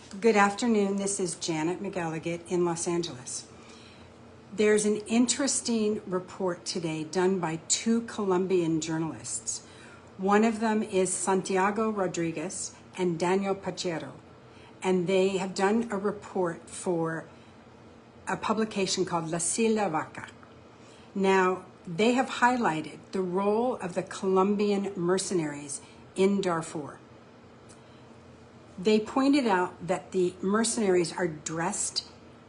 Good afternoon. This is Janet McElligott in Los Angeles. There's an interesting report today done by two Colombian journalists. One of them is Santiago Rodriguez and Daniel Pachero, and they have done a report for a publication called La Silla Vaca. Now, they have highlighted the role of the Colombian mercenaries in Darfur. They pointed out that the mercenaries are dressed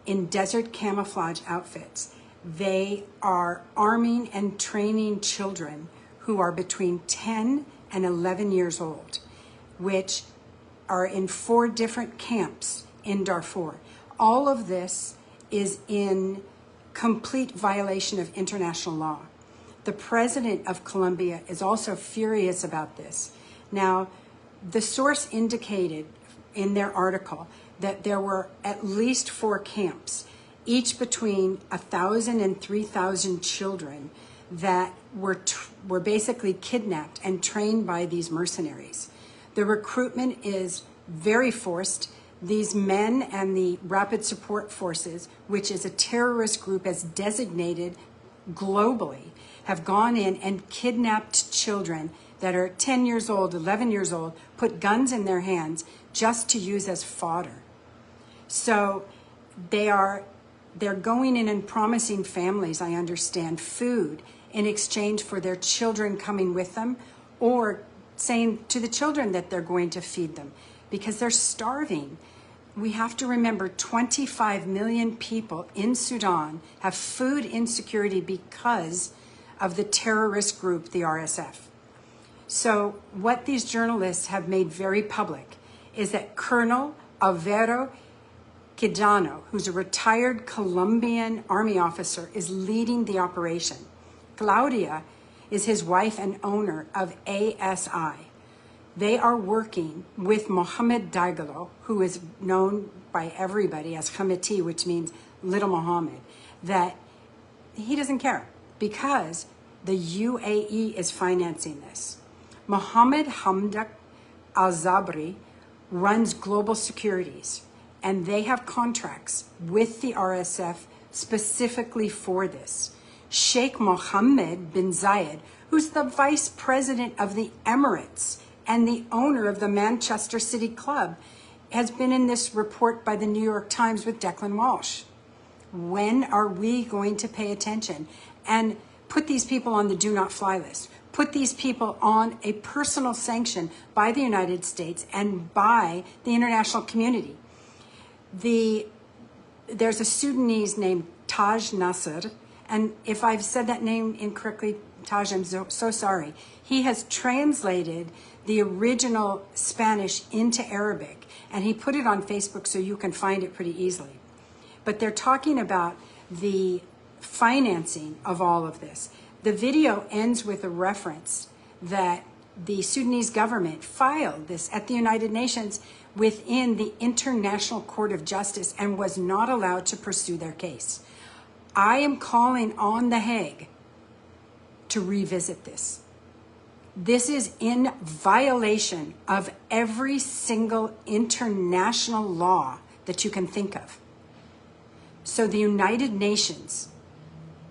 in desert camouflage outfits. They are arming and training children who are between 10 and 11 years old, which are in 4 different camps in Darfur. All of this is in complete violation of international law. The president of Colombia is also furious about this. Now, the source indicated in their article that there were at least 4 camps, each between 1,000 and 3,000 children that were basically kidnapped and trained by these mercenaries. The recruitment is very forced. These men and the Rapid Support Forces, which is a terrorist group as designated globally, have gone in and kidnapped children that are 10 years old, 11 years old, put guns in their hands just to use as fodder. So they're going in and promising families, I understand, food in exchange for their children coming with them, or saying to the children that they're going to feed them because they're starving. We have to remember 25 million people in Sudan have food insecurity because of the terrorist group, the RSF. So what these journalists have made very public is that Colonel Alvaro Quijano, who's a retired Colombian army officer, is leading the operation. Claudia is his wife and owner of ASI. They are working with Mohammed Daigalo, who is known by everybody as Hamiti, which means Little Muhammad, that he doesn't care because the UAE is financing this. Mohammed Hamdak Al-Zabri runs Global Securities, and they have contracts with the RSF specifically for this. Sheikh Mohammed bin Zayed, who's the vice president of the Emirates and the owner of the Manchester City Club, has been in this report by the New York Times with Declan Walsh. When are we going to pay attention and put these people on the do not fly list? Put these people on a personal sanction by the United States and by the international community. There's a Sudanese named Taj Nasser, and if I've said that name incorrectly, Taj, I'm so sorry. He has translated the original Spanish into Arabic, and he put it on Facebook so you can find it pretty easily. But they're talking about the financing of all of this. The video ends with a reference that the Sudanese government filed this at the United Nations within the International Court of Justice and was not allowed to pursue their case. I am calling on The Hague to revisit this. This is in violation of every single international law that you can think of. So the United Nations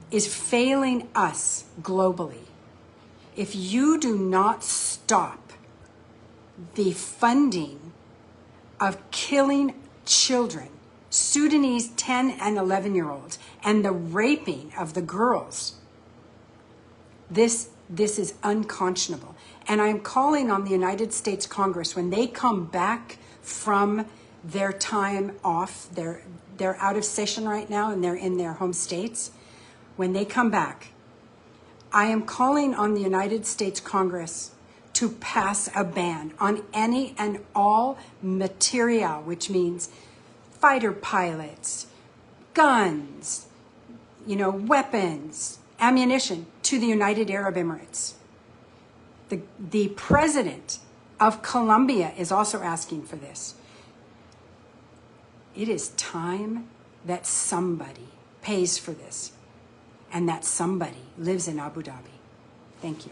is failing us globally. If you do not stop the funding of killing children, Sudanese 10 and 11-year-olds, and the raping of the girls, this is unconscionable. And I'm calling on the United States Congress, when they come back from their time off, they're out of session right now and they're in their home states. When they come back, I am calling on the United States Congress to pass a ban on any and all material, which means fighter pilots, guns, weapons, ammunition, to the United Arab Emirates. The president of Colombia is also asking for this. It is time that somebody pays for this, and that somebody lives in Abu Dhabi. Thank you.